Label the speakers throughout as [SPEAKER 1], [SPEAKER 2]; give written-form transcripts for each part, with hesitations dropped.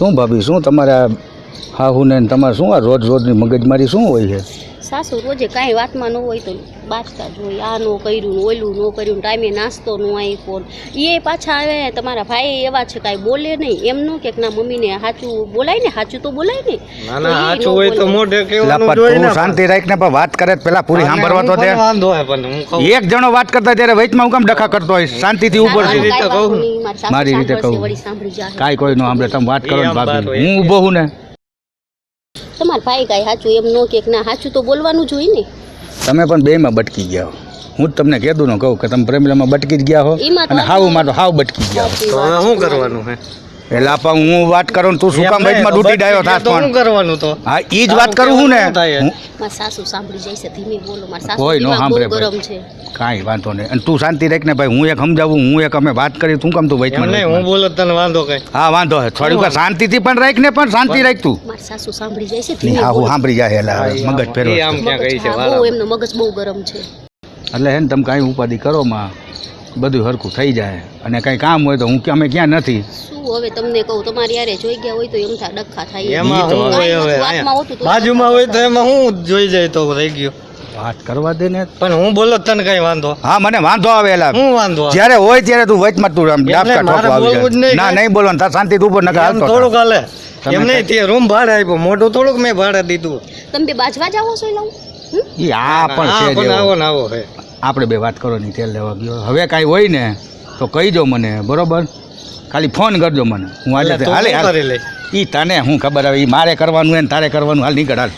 [SPEAKER 1] શું ભાભી શું તમારા હાહુને ને તમારે શું આ રોજ રોજની મગજમારી શું હોય છે?
[SPEAKER 2] સાસુ રોજે કાંઈ વાતમાં ન હોય તો બાજતા જ હોય, આ નો કર્યું ને ઓલું ન કર્યું, ટાઈમે નાસ્તો નો આપ્યો, એ પાછા આવે. તમારા ભાઈ એવા છે કાંઈ બોલે નહીં, એમ નો કે ના મમ્મીને સાચું બોલાય ને, સાચું તો બોલાય ને.
[SPEAKER 3] ના ના સાચું હોય તો મોઢે કહેવાનું
[SPEAKER 1] તું
[SPEAKER 3] જોઈએ ને.
[SPEAKER 1] શાંતિ રાખને પણ વાત કરે પેલા પૂરી સાંભળવા તો દે.
[SPEAKER 3] વાંધો હોય પણ હું કહું
[SPEAKER 1] એક જણો વાત કરતા ત્યારે વચમાં હું કામ ડખા કરતો હોય? શાંતિથી ઉપર
[SPEAKER 2] કાંઈ
[SPEAKER 3] રીતે
[SPEAKER 2] વાંધો
[SPEAKER 3] કહું.
[SPEAKER 2] નહીં, મારી સાસુ
[SPEAKER 1] મારી રીતે
[SPEAKER 2] સાંભળશે,
[SPEAKER 1] કહું.
[SPEAKER 2] વળી સાંભળી જાય.
[SPEAKER 1] કાંઈ કોઈ નો સાંભળે. તમે વાત કરો ને
[SPEAKER 3] એ આમ
[SPEAKER 1] ભાભી,
[SPEAKER 3] વાત હોય.
[SPEAKER 1] હું ઊભો હું ને.
[SPEAKER 2] તમારા ભાઈ કાંઈ સાચું એમ નો કે ના, સાચું તો બોલવાનું જ હોય ને.
[SPEAKER 1] તમે પણ બેમાં બટકી ગયા હો. હું જ તમને કહેતું ન કહું કે તમે પ્રેમીલામાં બટકી જ ગયા હો
[SPEAKER 2] એમાં તો
[SPEAKER 1] અને હાવમાં તો હાવ બટકી ગયા હો.
[SPEAKER 2] સાચી
[SPEAKER 3] તો
[SPEAKER 2] વાત
[SPEAKER 3] હવે શું
[SPEAKER 2] છે.
[SPEAKER 3] કરવાનું હે?
[SPEAKER 1] એટલે પણ હું વાત કરું ને તું શું કામ વચમાં ડૂટી ડાયો થાસ
[SPEAKER 3] તો શું
[SPEAKER 1] પણ?
[SPEAKER 3] કરવાનું તો?
[SPEAKER 1] હા ઈ જ વાત કરું હું ને.
[SPEAKER 3] શું થાય?
[SPEAKER 2] મારી સાસુ સાંભળી જાય છે, ધીમે બોલો. મારી સાસુ
[SPEAKER 1] કોઈ નો
[SPEAKER 2] દિમાગ
[SPEAKER 1] સાંભળે
[SPEAKER 2] બહુ ગરમ
[SPEAKER 1] ભાઈ.
[SPEAKER 2] છે.
[SPEAKER 1] કાંઈ વાંધો નહીં. અને તું શાંતિ રાખ ને ભાઈ, હું એક સમજાવું, હું એક અમે વાત કરી, તું કામ તું
[SPEAKER 3] એમ
[SPEAKER 1] વચમાં
[SPEAKER 3] નહીં, હું બોલો તને વાંધો કઈ?
[SPEAKER 1] હા વાંધો હે. થોડીક વાર શાંતિથી પણ રાખ ને, પણ શાંતિ રાખ તું.
[SPEAKER 2] મારી સાસુ સાંભળી જાય છે,
[SPEAKER 1] નહીં
[SPEAKER 2] ધીમે
[SPEAKER 1] હા હું
[SPEAKER 2] બોલો.
[SPEAKER 1] સાંભળી જાય એટલે મગજ ફેરવો.
[SPEAKER 3] એ આમ ક્યાં કહી છે
[SPEAKER 2] હા,
[SPEAKER 3] વાળા?
[SPEAKER 2] બહુ એમનો મગજ બહુ ગરમ છે.
[SPEAKER 1] એટલે હે ને તમે કાંઈ ઉપાધિ કરો માં, બધું હરખું થઈ જાય. અને કાંઈ કામ હોય તો હું અમે ક્યાં નથી.
[SPEAKER 2] શું હવે તમને કહું, તમારી યારે જોઈ ગયા હોય તો એમ થાય ડખા થાય.
[SPEAKER 3] એમાં
[SPEAKER 1] તો
[SPEAKER 3] હું હોય હવે
[SPEAKER 2] વાતમાં હોતું તો
[SPEAKER 3] બાજુમાં હોય તો એમાં હું જોઈ જાય તો રહી ગયો.
[SPEAKER 1] વાત કરવા દે ને.
[SPEAKER 3] પણ હું બોલો તને કઈ વાંધો?
[SPEAKER 1] હા મને વાંધો આવે એલા.
[SPEAKER 3] હું વાંધો આવે?
[SPEAKER 1] જ્યારે હોય ત્યારે તું વચમાં તું આમ
[SPEAKER 3] એટલે
[SPEAKER 1] ડાબકા
[SPEAKER 3] મારે
[SPEAKER 1] ઠોકવા આવી
[SPEAKER 3] બોલવું જ
[SPEAKER 1] જાય.
[SPEAKER 3] નહીં
[SPEAKER 1] ના
[SPEAKER 3] કાંઈ?
[SPEAKER 1] નહીં બોલવાનું, તાર શાંતિથી ઉપર નકર
[SPEAKER 3] એમ
[SPEAKER 1] હાલતો
[SPEAKER 3] થોડુંક હાલે.
[SPEAKER 1] તમે
[SPEAKER 3] એમ નહીં, તે રૂમ ભાડે આપ્યો, મોઢું થોડુંક મેં ભાડે દીધું.
[SPEAKER 2] તમે બે બાજવા જાઓ છો લાવું?
[SPEAKER 1] ઈ આ પણ
[SPEAKER 3] હા
[SPEAKER 1] છે
[SPEAKER 3] પણ
[SPEAKER 1] જેવો.
[SPEAKER 3] આવો ને આવો હે.
[SPEAKER 1] આપણે બે વાત કરો ની તેલ લેવા ગયો. હવે કાંઈ હોય ને તો કહીજો મને, બરોબર? ખાલી ફોન કરજો મને, હું હાલે
[SPEAKER 3] એટલે તું
[SPEAKER 1] હાલે
[SPEAKER 3] શું
[SPEAKER 1] હાલ.
[SPEAKER 3] કરી લઈશ?
[SPEAKER 1] ઈ તને હું ખબર આવે, ઈ મારે કરવાનું હોય ને તારે કરવાનું. હાલ નીકળ હાલ.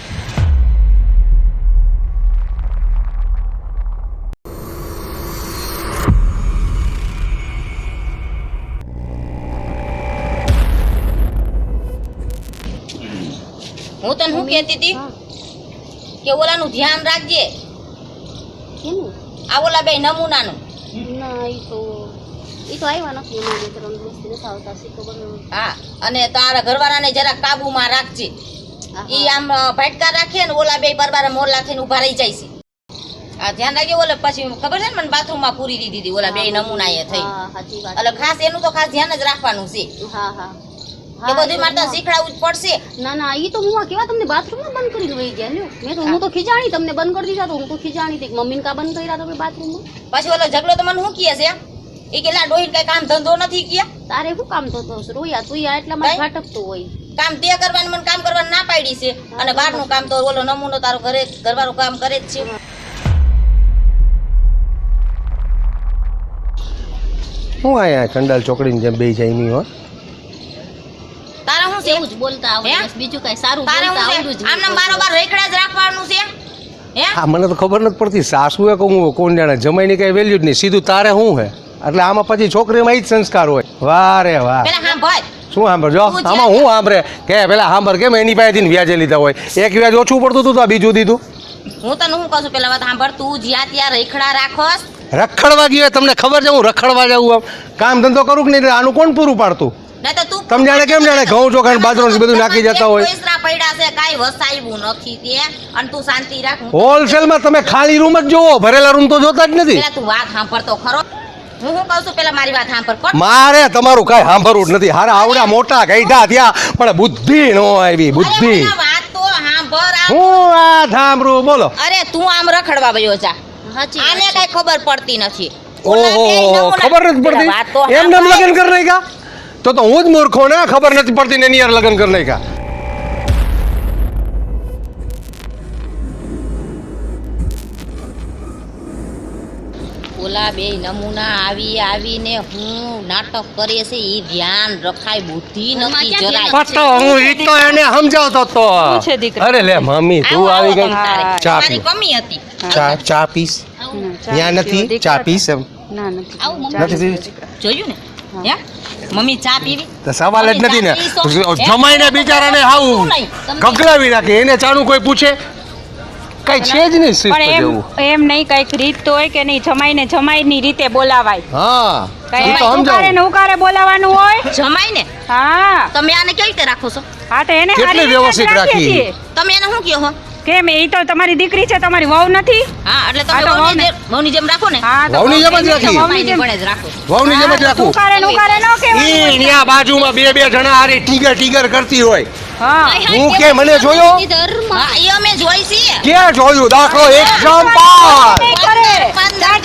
[SPEAKER 4] હું તને શું કહેતી હતી કે ઓલાનું ધ્યાન રાખજે,
[SPEAKER 2] કેનું?
[SPEAKER 4] આ ઓલા બે નમૂનાનું.
[SPEAKER 2] ના ઈ તો આવ્યા નથી. એમાં બે ત્રણ દિવસથી નથી આવતા. શીખો બને.
[SPEAKER 4] હા, અને તારા ઘરવાળાને જરા કાબુમાં રાખજે. ઈ આમ ભટકા રાખે ને ઓલા બે બરબાર મોરલા થઈને ઊભા રહી જાય છે. આ ધ્યાન રાખજે. ઓલે પછી ખબર છે ને મને બાથરૂમમાં પૂરી દીધી હતી ઓલા બે નમૂના એ થઈ.
[SPEAKER 2] હા સાચી વાત.
[SPEAKER 4] એટલે ખાસ એનું તો ખાસ ધ્યાન જ રાખવાનું છે.
[SPEAKER 2] હા હા
[SPEAKER 4] એ બધું મારે તો શીખડાવવું જ પડશે.
[SPEAKER 2] ના ના ઈ તો હું કેવા તમને બાથરૂમમાં બંધ કરીને વહી ગયા લ્યો. મેં તો હું તો ખીજાણી, તમને બંધ કરી દીધા તો હું તો ખીજાણી હતી. મમ્મીને કા બંધ કર્યા તમે બાથરૂમમાં?
[SPEAKER 4] પછી ઓલો ઝઘડો તો મને શું કહે છે એ કે લા ડોહીને કઈ કામ ધંધો નથી કયા?
[SPEAKER 2] તારે શું કામ થતો હશે? રોયા તું યા એટલામાં
[SPEAKER 4] કઈ?
[SPEAKER 2] ફાટકતો હોય.
[SPEAKER 4] કામ તે કરવાનું મને કામ કરવાનું ના પાડી છે, અને બહારનું કામ તો ઓલો નમૂનો તારો ઘરે ઘરવાળો કામ કરે જ છે.
[SPEAKER 5] હું આયા ચંડાલ ચોકડીની જેમ બે જાય નહીં હો.
[SPEAKER 4] તારા શું છે?
[SPEAKER 2] એવું જ બોલતા આવડે
[SPEAKER 4] હે?
[SPEAKER 2] બસ, બીજું કઈ સારું
[SPEAKER 4] તારે
[SPEAKER 2] બોલતા
[SPEAKER 4] શું
[SPEAKER 2] આવડું જ
[SPEAKER 4] છે? આમનામ બારોબાર રેખડા જ રાખવાનું છે હે?
[SPEAKER 5] હા મને તો ખબર નથી પડતી સાસુએ કહું કોણ જાણે, જમાઈની કઈ વેલ્યુ જ નહીં, સીધું તારે શું હે. એટલે આમાં પછી છોકરીમાં ઈ જ સંસ્કાર હોય. વાહ રે વાહ.
[SPEAKER 4] પેલા સાંભળ,
[SPEAKER 5] શું સાંભળજો
[SPEAKER 4] તું
[SPEAKER 5] આમાં હું સાંભળે કે પેલા સાંભળ કેમ એની પાસેથી વ્યાજે લીધા હોય. એક વ્યાજ ઓછું પડતું હતું તો આ બીજું દીધું.
[SPEAKER 4] હું તને શું કહું છું પેલા વાત સાંભળ. તું જ્યાં ત્યાં રેખડા રાખોસ.
[SPEAKER 5] રખડવા ગયો તમને ખબર છે હું રખડવા જાઉં આમ કામ ધંધો કરું કે નહીં એટલે આનું કોણ પૂરું પાડતું?
[SPEAKER 4] નહીં તો તું
[SPEAKER 5] તમે જાણે કેમ જાણે ઘઉં ચોખા બાજરો બધું નાખી જતા હોય.
[SPEAKER 4] કોઈસરા પડ્યા છે, કાંઈ વસાવ્યું નથી તે, અને તું શાંતિ રાખ.
[SPEAKER 5] હોલસેલમાં તમે ખાલી રૂમ જ જોવો, ભરેલા રૂમ તો જોતા જ નથી.
[SPEAKER 4] પેલા તું વાત સાંભળ તો ખરો. હું શું કહું છું પેલા મારી વાત સાંભળ કોણ?
[SPEAKER 5] મારે તમારું કાંઈ સાંભળવું જ નથી. હારા આવડા મોટા ગઈઢા થયા પણ બુદ્ધિ નો આવી. બુદ્ધિ
[SPEAKER 4] અરે પેલા વાત તો સાંભળ.
[SPEAKER 5] હું આ સાંભળું બોલો.
[SPEAKER 4] અરે તું આમ રખડવા ગયો જા.
[SPEAKER 2] સાચી
[SPEAKER 4] આને
[SPEAKER 2] વાત છે.
[SPEAKER 4] કઈ ખબર પડતી નથી. ઓલા
[SPEAKER 5] ઓહો
[SPEAKER 4] બેય નમૂના-
[SPEAKER 5] ખબર નથી
[SPEAKER 4] પેલા વાત તો
[SPEAKER 5] પડતી એમ નામ
[SPEAKER 4] સાંભળ.
[SPEAKER 5] લગ્ન કરી નાખ્યા તો હું જ મૂર્ખો ને ખબર નથી પડતી ને એની યાર લગ્ન કરી નાખ્યા.
[SPEAKER 4] ઓલા બે નમૂના આવીને હું નાટક કરે છે ઈ ધ્યાન રખાય. બુદ્ધિ નથી જરાય.
[SPEAKER 5] પતો હું ઈ તો એને સમજાવતો તો. અરે લે મમ્મી તું આવી ગઈ. ચા
[SPEAKER 4] તારી
[SPEAKER 5] પી.
[SPEAKER 4] કમી હતી.
[SPEAKER 5] ચા પીસ ત્યાં નથી ચા પીસ એમ
[SPEAKER 4] આવું
[SPEAKER 5] નથી
[SPEAKER 4] મમ્મી
[SPEAKER 5] પીવી?
[SPEAKER 4] જોયું ને હે? મમ્મી ચા પીવી?
[SPEAKER 5] તો સવાલ જ નથી ને.
[SPEAKER 4] મમ્મી ચા પીશો?
[SPEAKER 5] જમાઈને બિચારાને હાવું
[SPEAKER 4] નહીં, તમને-
[SPEAKER 5] ગગલાવી નાખે એને ચાનું કોઈ પૂછે કઈ છે જ નહીં શિસ્ત
[SPEAKER 6] પણ
[SPEAKER 5] જેવું.
[SPEAKER 6] એમ નહીં, કઈક રીત તો હોય કે નહીં, જમાઈને જમાઈની રીતે બોલાવાય.
[SPEAKER 5] હા
[SPEAKER 6] કઈ
[SPEAKER 5] ઈ તો
[SPEAKER 6] ઉકારે ને
[SPEAKER 5] સમજાવું.
[SPEAKER 6] ઉકારે બોલાવાનું હોય.
[SPEAKER 4] જમાય ને
[SPEAKER 6] હા
[SPEAKER 4] તમે આને કેવી રીતે રાખો છો?
[SPEAKER 6] હા તો એને
[SPEAKER 5] કેટલી
[SPEAKER 6] હારી રીતે જ
[SPEAKER 5] વ્યવસ્થિત
[SPEAKER 6] રાખીએ
[SPEAKER 5] રાખી.
[SPEAKER 6] છીએ.
[SPEAKER 4] તમે એને શું કહો છો?
[SPEAKER 6] કેમ એ તો તમારી દીકરી છે, તમારી વહુ નથી?
[SPEAKER 4] હા એટલે
[SPEAKER 6] હા,
[SPEAKER 4] તમે
[SPEAKER 6] તો
[SPEAKER 4] વહુની જેમ રાખો ને.
[SPEAKER 6] હા તો
[SPEAKER 5] વહુની જેમ જ રાખી.
[SPEAKER 6] વહુની જેમ
[SPEAKER 4] પણ જ રાખો.
[SPEAKER 5] વહુની જેમ જ રાખું.
[SPEAKER 6] ઉકારે ને ઉકારે ન કહેવાય.
[SPEAKER 5] ઈ ન્યા બાજુમાં બે જણા હારી ટીગર કરતી હોય.
[SPEAKER 6] હા
[SPEAKER 5] હું કે મને જોયો?
[SPEAKER 2] ધર્મ
[SPEAKER 4] હા એ અમે જોઈ છીએ.
[SPEAKER 5] ક્યાં જોયું? દાખલો એક્ઝામ્પલ.
[SPEAKER 6] નહીં કરે.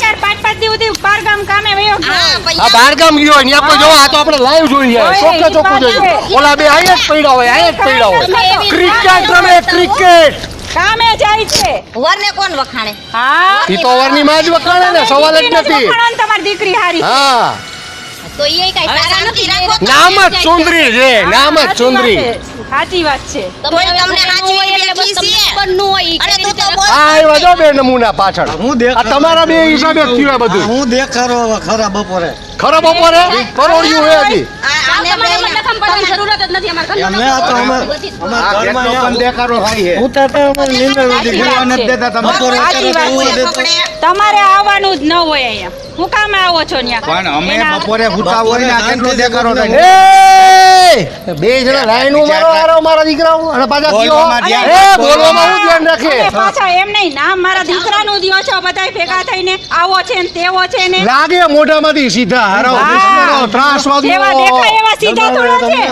[SPEAKER 6] 4-5 દી સુધી બારગામ કામે વયો ગયો.
[SPEAKER 4] હા પછી
[SPEAKER 5] આ બારગામ ગયો હોય ન્યા કોઈ જો આ તો આપણે લાઈવ જોઈ જાય.
[SPEAKER 6] ઓય,
[SPEAKER 5] ચોખ્ખે
[SPEAKER 6] ઈ
[SPEAKER 5] ચોખ્ખું
[SPEAKER 6] વાત
[SPEAKER 5] જોયું.
[SPEAKER 6] છે.
[SPEAKER 5] ઓલા બે આયા જ પડ્યા હોય, આયા જ પડ્યા હોય. ક્રિકેટ રમે ક્રિકેટ.
[SPEAKER 6] કામે જાય છે.
[SPEAKER 4] વરને કોણ વખાણે?
[SPEAKER 6] હા
[SPEAKER 5] ઈ તો વરની માં જ વખાણે ને, સવાલ જ નથી.
[SPEAKER 6] વખાણો ને તમારી દીકરી હારી.
[SPEAKER 5] હા,
[SPEAKER 2] તો એ કઈ
[SPEAKER 4] હવે
[SPEAKER 2] સારા
[SPEAKER 4] શાંતિ
[SPEAKER 2] નથી.
[SPEAKER 4] રાખો.
[SPEAKER 5] નામ જ સુંદરી છે, નામ જ સુંદરી.
[SPEAKER 6] સાચી વાત છે.
[SPEAKER 4] તોય તમને સાચવી બેઠી છીએ.
[SPEAKER 2] પણ નો હોય.
[SPEAKER 4] અને તું તો બોલ.
[SPEAKER 5] આ આવ્યા જો બે નમૂના પાછળ.
[SPEAKER 3] હું
[SPEAKER 5] આ
[SPEAKER 3] દેખાડો
[SPEAKER 5] તમારા બે હિસાબે જ થયું આ બધું.
[SPEAKER 3] હું દેખાડો હવે ખરા બપોરે
[SPEAKER 5] ખરા બપોરે કરોડિયું હે હજી.
[SPEAKER 4] આને
[SPEAKER 2] તમારે
[SPEAKER 4] બેયને-
[SPEAKER 2] મતલબ પડવાની જરૂરત જ નથી અમારા
[SPEAKER 3] એમને આ તો અમે ઘરમાં અહીંયા
[SPEAKER 1] દેખાડો થાય છે
[SPEAKER 3] ઉતારતા અમારે નીંદર ઉડી ગઈ.
[SPEAKER 1] બોલવા નથી દેતા તમે.
[SPEAKER 3] બપોરે
[SPEAKER 6] સાચી વાત
[SPEAKER 3] અત્યારે
[SPEAKER 6] છે.
[SPEAKER 3] તો દેતો.
[SPEAKER 6] તમારે આવવાનું જ ન હોય અહીંયા. હું કામ આવો છો ન્યા?
[SPEAKER 1] પણ અમે
[SPEAKER 6] એના-
[SPEAKER 1] બપોરે ફૂટા હોય ને આ કેટલો દેખાડો થાય.
[SPEAKER 5] એ બે જણા લાઈન મારો હારો મારા દીકરાઓ અને પાછા
[SPEAKER 1] બોલવામાં
[SPEAKER 5] કયો,
[SPEAKER 1] ધ્યાન
[SPEAKER 5] એ બોલવામાં હું ધ્યાન રાખે.
[SPEAKER 6] અને પાછા એમ નહીં, નામ મારા દીકરાનું દ્યો છો બધાય ભેગા થઈને. આવો છે ને તેવો છે ને.
[SPEAKER 5] લાગે મોઢામાંથી સીધા હારો
[SPEAKER 6] હા.
[SPEAKER 5] કૃષ્ણનો ત્રાસવાદીઓ.
[SPEAKER 6] જેવા દેખાય એવા સીધા થોડા છે.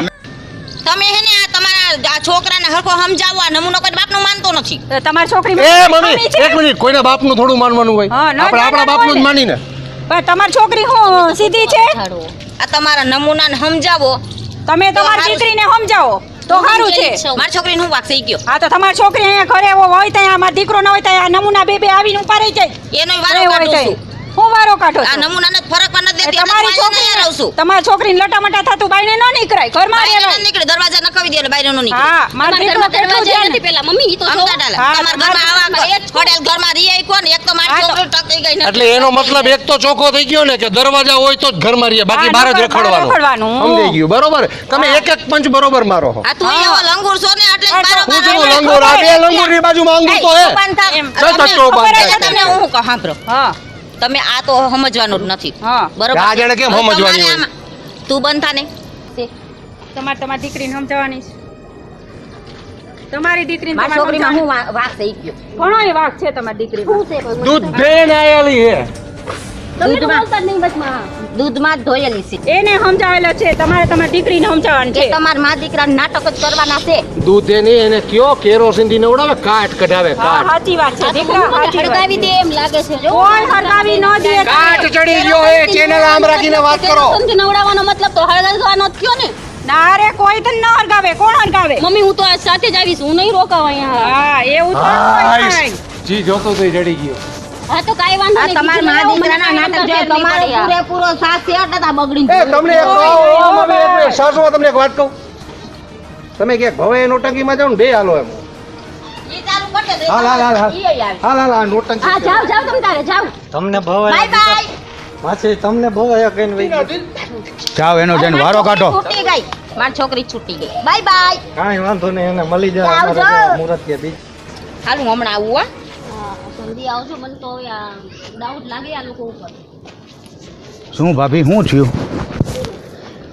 [SPEAKER 4] તમે હે ને આ તમારા આ છોકરાને હરખો સમજાવવા નમૂનો કોઈ બાપનું માનતો નથી.
[SPEAKER 6] તો તમારી છોકરી
[SPEAKER 5] એ
[SPEAKER 6] મારી
[SPEAKER 5] મમ્મી
[SPEAKER 6] છે?
[SPEAKER 5] એક મિનિટ, કોઈના બાપનું થોડું માનવાનું હોય?
[SPEAKER 6] હા, ન
[SPEAKER 5] આપણે આપણા
[SPEAKER 6] માનવાનું
[SPEAKER 5] બાપનું જ
[SPEAKER 6] હોય ને.
[SPEAKER 5] માનીને.
[SPEAKER 6] પણ તમારી છોકરી હું સીધી છે?
[SPEAKER 4] આ તમારા નમૂનાને સમજાવો.
[SPEAKER 6] તમે તમારી
[SPEAKER 4] સારું છે.
[SPEAKER 6] દીકરીને સમજાવો તો સારું છે.
[SPEAKER 4] મારી છોકરીને હું વાક થઈ ગયો.
[SPEAKER 6] હા તો તમારી છોકરી અહીંયા ઘરે હોય ત્યાં અમારા દીકરો ન હોય ત્યાં આ નમૂના બે આવીને ઉપાડી જાય.
[SPEAKER 4] એનોય વારો
[SPEAKER 6] એ હોય
[SPEAKER 4] કાઢું
[SPEAKER 6] ત્યાં.
[SPEAKER 4] છું.
[SPEAKER 6] હું વારો કાઢો
[SPEAKER 4] આ
[SPEAKER 6] છો?
[SPEAKER 4] નમૂનાને ફરકવા નથી
[SPEAKER 6] એ
[SPEAKER 4] દેતી.
[SPEAKER 6] તમારી છોકરી તમારી છોકરીને લટામટા થતું બાઈને ન નીકળાય ઘરમાં રહેવાય.
[SPEAKER 4] નીકળે દરવાજા નખાવી દે એટલે બહાર નો નીકળે.
[SPEAKER 6] હા મારા દીકરો
[SPEAKER 2] ઘરમાં
[SPEAKER 6] કેટલું
[SPEAKER 2] દરવાજા
[SPEAKER 6] ધ્યાન
[SPEAKER 2] નથી પેલા મમ્મી ઈ તો જો.
[SPEAKER 4] સમજા ડાલે.
[SPEAKER 6] હા,
[SPEAKER 4] તમારા ઘરમાં આવા હોટેલ ઘરમાં રહી કોણ એક તો મારી
[SPEAKER 6] હા, તો-
[SPEAKER 4] છોકરી ટકી ગઈ નથી.
[SPEAKER 5] એટલે એનો મતલબ એક તો ચોખ્ખો થઈ ગયો ને કે દરવાજા હોય તો જ ઘરમાં રહીએ, બાકી
[SPEAKER 6] હા,
[SPEAKER 5] બહાર જ
[SPEAKER 6] નકર બહાર
[SPEAKER 5] રખડવાનું.
[SPEAKER 6] રખડવાનું.
[SPEAKER 5] સમજાઈ ગયું બરોબર? તમે એક એક પંચ બરોબર મારો છો.
[SPEAKER 4] આ તું
[SPEAKER 6] હા.
[SPEAKER 4] એવો લંગુર છો ને એટલે
[SPEAKER 6] હા, તો
[SPEAKER 4] બારોબાર
[SPEAKER 5] હું
[SPEAKER 6] મને
[SPEAKER 5] છું લંગોર, આ બે
[SPEAKER 6] ખબર
[SPEAKER 5] લંગોરની બાજુમાં અંગૂર તો હે.
[SPEAKER 4] બંધ થાવ.
[SPEAKER 6] એમ.
[SPEAKER 5] જય
[SPEAKER 4] તમને
[SPEAKER 5] કચ્ચો
[SPEAKER 4] ખબર
[SPEAKER 5] બંધ
[SPEAKER 4] છે
[SPEAKER 5] થાય.
[SPEAKER 4] તમને હું કહું સાંભળો.
[SPEAKER 6] હા
[SPEAKER 4] તમે આ તો સમજવાનું જ નથી.
[SPEAKER 6] હા
[SPEAKER 4] બરોબર
[SPEAKER 5] આ જાણે કેમ
[SPEAKER 4] હવે
[SPEAKER 5] સમજવાની
[SPEAKER 4] તમારે
[SPEAKER 5] હોય?
[SPEAKER 4] આમાં- તું બંધ થા ને.
[SPEAKER 6] તમારી દીકરીને સમજાવવાની છે. તમારી દીકરીને
[SPEAKER 4] મારી
[SPEAKER 6] તમારે
[SPEAKER 4] છોકરીમાં
[SPEAKER 6] સમજાવવાની.
[SPEAKER 4] હું વાક થઈ ગયો.
[SPEAKER 6] ઘણોય વાંક છે તમારી દીકરીમાં.
[SPEAKER 2] શું છે પણ મને
[SPEAKER 5] દૂધ બેન આયેલી હે.
[SPEAKER 2] તમે તો બોલતા જ નહીં બસ માં.
[SPEAKER 4] દૂધમાં જ ધોયેલી છે.
[SPEAKER 6] એને સમજાવેલો છે, તમારે તમારી દીકરીને સમજાવવાની
[SPEAKER 4] એ
[SPEAKER 6] છે.
[SPEAKER 4] તમારા મા દીકરાને નાટક જ કરવાના છે.
[SPEAKER 5] દૂધ એની એને કયો કેરોસીન થી નવડાવે, કાટ કઢાવે
[SPEAKER 6] હા
[SPEAKER 5] કાટ.
[SPEAKER 6] સાચી વાત છે દીકરા, સાચી વાત.
[SPEAKER 2] હળગાવી દે એમ લાગે છે જો.
[SPEAKER 6] કોઈ હળગાવી ન દે.
[SPEAKER 5] કાટ ચડી ગયો હે, ચેનલ આમ રાખીને વાત કરો.
[SPEAKER 2] સમજ નવડાવવાનો મતલબ તો હળગાવવાનો જ થયો ને.
[SPEAKER 6] ના રે કોઈ તને ન હળગાવે. કોણ હળગાવે?
[SPEAKER 2] મમ્મી હું તો આજ સાથે જ આવીશ, હું નહીં રોકાવ અહીંયા.
[SPEAKER 6] હા એવું તો ન થાય.
[SPEAKER 5] જી જોતો તો ચડી ગયો.
[SPEAKER 2] હા તો કાંઈ વાંધો
[SPEAKER 4] આ
[SPEAKER 2] નહીં.
[SPEAKER 4] તમારા મા દીકરાના નાટક છે. તમારો પૂરેપૂરો સાથ છે એટલે તો આ બગડીને
[SPEAKER 5] એ તમને એક કહું, સાસુમાં તમને એક વાત કહું. તમે ક્યાંક ભવે નોટંકીમાં જાઓ ને બે હાલો એમ.
[SPEAKER 4] ઈ ચાલુ કરતે દે.
[SPEAKER 5] હાલ હાલ હાલ હાલ
[SPEAKER 4] ઈ આવી.
[SPEAKER 5] હાલ હાલ આ નોટંકી.
[SPEAKER 2] હા જાવ જાવ તમે તારે જાવ.
[SPEAKER 3] તમને
[SPEAKER 4] બાય
[SPEAKER 3] ભવાય
[SPEAKER 4] બાય.
[SPEAKER 3] માછી તમને ભવાય કઈને વઈ ગઈ.
[SPEAKER 1] જાઓ એનો જઈને વારો કાઢો.
[SPEAKER 4] છૂટી ગઈ. મારી છોકરી છૂટી ગઈ. Bye bye.
[SPEAKER 3] કાંઈ વાંધો નહીં, એને મળી જાય
[SPEAKER 4] આવજો.
[SPEAKER 3] અમારે મુહૂર્ત કે બી.
[SPEAKER 4] હાલ હું હમણાં આવું હો.
[SPEAKER 2] હા, જલ્દી આવજો, મને તો હવે આ ડાઉટ લાગે આ લોકો ઉપર.
[SPEAKER 1] શું ભાભી શું થયું?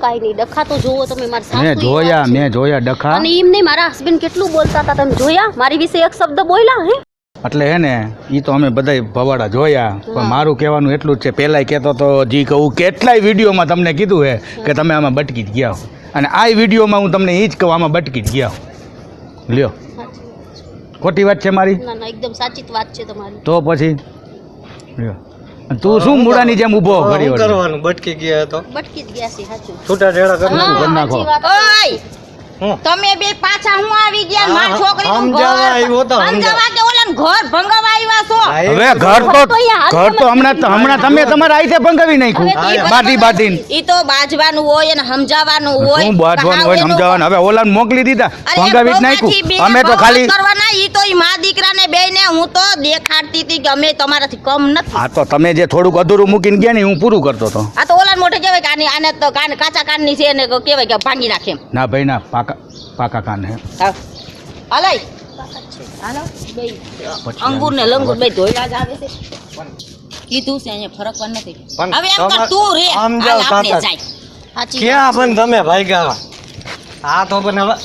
[SPEAKER 2] કાંઈ નહીં, ડખા તો જોવો તમે મારા સાસુ
[SPEAKER 1] મેં જોયા ડખા.
[SPEAKER 2] અને એમ નહીં, મારા હસબન્ડ કેટલું બોલતા હતા તમે જોયા? મારી વિશે એક શબ્દ બોલ્યા હે?
[SPEAKER 1] એટલે હે ને એ તો અમે બધાય ભવાડા જોયા, પણ મારું કહેવાનું એટલું જ છે, પહેલાંય કહેતો તો જી કહું કેટલાય વિડીયોમાં તમને કીધું છે કે તમે આમાં બટકી જ ગયા હો, અને આ વિડીયોમાં હું તમને એ જ કહું આમાં બટકી જ ગયા હો. લ્યો, ખોટી વાત છે મારી?
[SPEAKER 2] ના ના, એકદમ સાચી જ વાત છે તમારી.
[SPEAKER 1] તો પછી લ્યો, અને તું શું મૂળાની જેમ ઊભો
[SPEAKER 3] હવે
[SPEAKER 1] ઘડી
[SPEAKER 3] શું
[SPEAKER 1] વળી?
[SPEAKER 3] કરવાનું? બટકી ગયા તો
[SPEAKER 2] બટકી જ ગયા છે, સાચું.
[SPEAKER 3] છૂટા ઢેડા કરી
[SPEAKER 2] હા,
[SPEAKER 3] નાખો.
[SPEAKER 1] નાખો.
[SPEAKER 2] સાચી વાત.
[SPEAKER 4] ઓય
[SPEAKER 3] હું?
[SPEAKER 4] તમે બે પાછા હું આવી ગયા
[SPEAKER 3] હા,
[SPEAKER 4] મારી છોકરીનું
[SPEAKER 3] સમજાવવા
[SPEAKER 4] ઘર
[SPEAKER 3] આવ્યો તો
[SPEAKER 4] સમજાવવા કે ઓલાનું ઘર ભંગાવા આવ્યા છો.
[SPEAKER 3] હા, એ
[SPEAKER 1] હવે ઘર તો હમણાં તમે તમારા આઈતે ભંગાવી નાખ્યું બાટી બાટીને.
[SPEAKER 4] ઈ તો બાજવાનું હોય અને સમજાવવાનું હોય.
[SPEAKER 1] શું બાંધવાનું હોય સમજાવવાનું? હવે ઓલાને મોકલી દીધા,
[SPEAKER 4] અરે
[SPEAKER 1] ભંગાવી જ
[SPEAKER 4] ભોગાથી
[SPEAKER 1] નાખ્યું.
[SPEAKER 4] બેને
[SPEAKER 1] અમે તો
[SPEAKER 4] ભોગા
[SPEAKER 1] ખાલી
[SPEAKER 4] કરવાના. ઈ તો ઈ મા દીકરાને બેયને હું તો દેખાડતી હતી કે અમે તમારાથી કમ નથી.
[SPEAKER 1] હા તો તમે જે થોડુંક અધૂરું મૂકીને ગયા ને હું પૂરું કરતો હતો.
[SPEAKER 4] આ તો ઓલાને મોઢે કહેવાય કે આને તો કાચા કાનની છે ને કહેવાય કે ભાંગી નાખે એમ.
[SPEAKER 1] ના ભાઈ ના, પાકા કાન હે.
[SPEAKER 4] હાલ. હાલો હાલો બે અંગૂર ને લંગૂર બે ધોઈલા જ આવે છે. કીધું છે અહીંયા ફરકવા નથી.
[SPEAKER 3] પણ
[SPEAKER 4] હવે એમ કર
[SPEAKER 3] તમારે
[SPEAKER 4] તું રે
[SPEAKER 3] સમજાવ
[SPEAKER 4] હાલ આપણે
[SPEAKER 3] કાકા.
[SPEAKER 4] જાય.
[SPEAKER 2] સાચી
[SPEAKER 3] ક્યાં પણ તમે ભાઈ ગયા આ તો પણ હવે